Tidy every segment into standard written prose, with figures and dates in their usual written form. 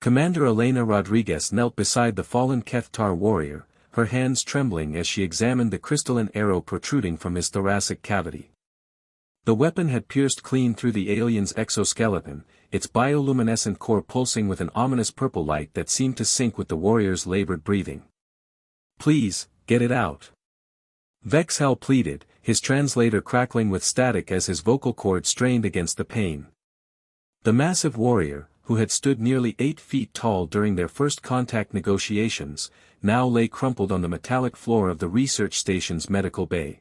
Commander Elena Rodriguez knelt beside the fallen Kethtar warrior, her hands trembling as she examined the crystalline arrow protruding from his thoracic cavity. The weapon had pierced clean through the alien's exoskeleton, its bioluminescent core pulsing with an ominous purple light that seemed to sync with the warrior's labored breathing. "Please, get it out," Vexhal pleaded, his translator crackling with static as his vocal cord strained against the pain. The massive warrior, who had stood nearly 8 feet tall during their first contact negotiations, now lay crumpled on the metallic floor of the research station's medical bay.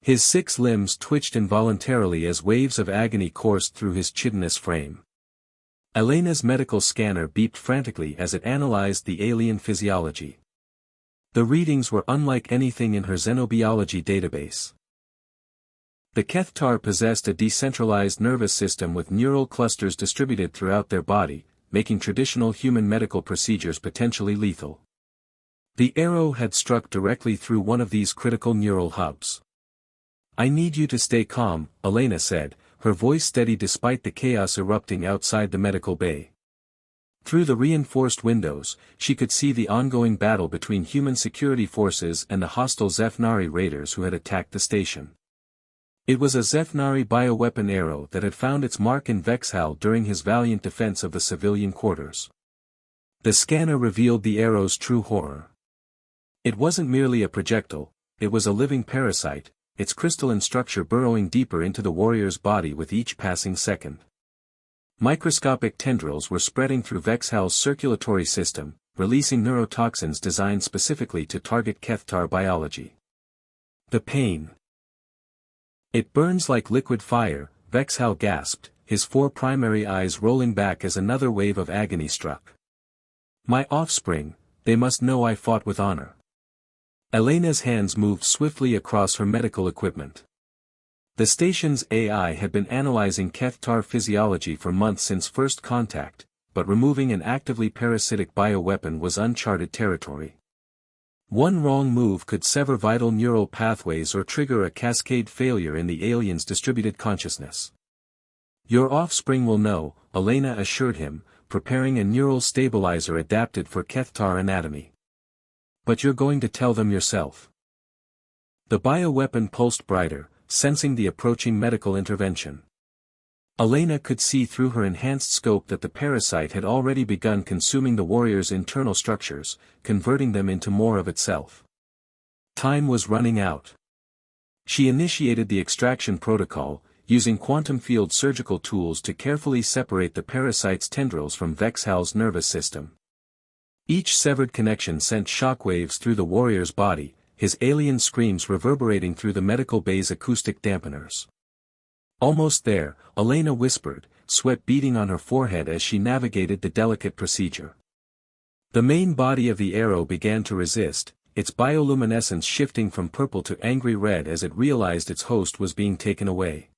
His 6 limbs twitched involuntarily as waves of agony coursed through his chitinous frame. Elena's medical scanner beeped frantically as it analyzed the alien physiology. The readings were unlike anything in her xenobiology database. The Kethtar possessed a decentralized nervous system with neural clusters distributed throughout their body, making traditional human medical procedures potentially lethal. The arrow had struck directly through one of these critical neural hubs. "I need you to stay calm," Elena said, her voice steady despite the chaos erupting outside the medical bay. Through the reinforced windows, she could see the ongoing battle between human security forces and the hostile Zephnari raiders who had attacked the station. It was a Zephnari bioweapon arrow that had found its mark in Vexhal during his valiant defense of the civilian quarters. The scanner revealed the arrow's true horror. It wasn't merely a projectile, it was a living parasite, its crystalline structure burrowing deeper into the warrior's body with each passing second. Microscopic tendrils were spreading through Vexhal's circulatory system, releasing neurotoxins designed specifically to target Kethtar biology. The pain. "It burns like liquid fire," Vexhal gasped, his 4 primary eyes rolling back as another wave of agony struck. "My offspring, they must know I fought with honor." Elena's hands moved swiftly across her medical equipment. The station's AI had been analyzing Kethtar physiology for months since first contact, but removing an actively parasitic bioweapon was uncharted territory. One wrong move could sever vital neural pathways or trigger a cascade failure in the alien's distributed consciousness. "Your offspring will know," Elena assured him, preparing a neural stabilizer adapted for Kethtar anatomy. "But you're going to tell them yourself." The bioweapon pulsed brighter, sensing the approaching medical intervention. Elena could see through her enhanced scope that the parasite had already begun consuming the warrior's internal structures, converting them into more of itself. Time was running out. She initiated the extraction protocol, using quantum field surgical tools to carefully separate the parasite's tendrils from Vexhal's nervous system. Each severed connection sent shockwaves through the warrior's body, his alien screams reverberating through the medical bay's acoustic dampeners. "Almost there," Elena whispered, sweat beading on her forehead as she navigated the delicate procedure. The main body of the arrow began to resist, its bioluminescence shifting from purple to angry red as it realized its host was being taken away.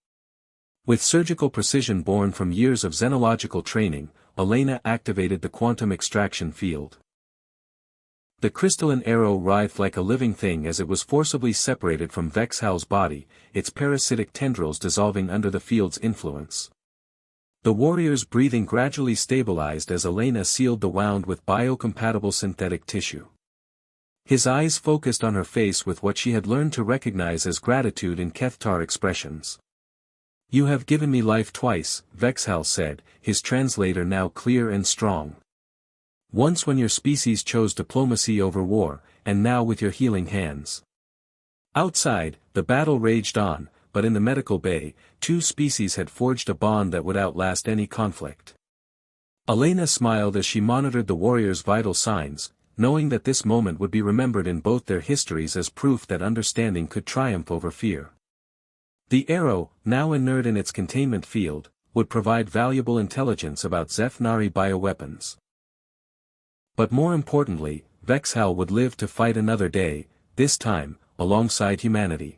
With surgical precision born from years of xenological training, Elena activated the quantum extraction field. The crystalline arrow writhed like a living thing as it was forcibly separated from Vexhal's body, its parasitic tendrils dissolving under the field's influence. The warrior's breathing gradually stabilized as Elena sealed the wound with biocompatible synthetic tissue. His eyes focused on her face with what she had learned to recognize as gratitude in Kethtar expressions. "You have given me life twice," Vexhal said, his translator now clear and strong. "Once when your species chose diplomacy over war, and now with your healing hands." Outside, the battle raged on, but in the medical bay, 2 species had forged a bond that would outlast any conflict. Elena smiled as she monitored the warrior's vital signs, knowing that this moment would be remembered in both their histories as proof that understanding could triumph over fear. The arrow, now inert in its containment field, would provide valuable intelligence about Zephnari bioweapons. But more importantly, Vexhal would live to fight another day, this time, alongside humanity.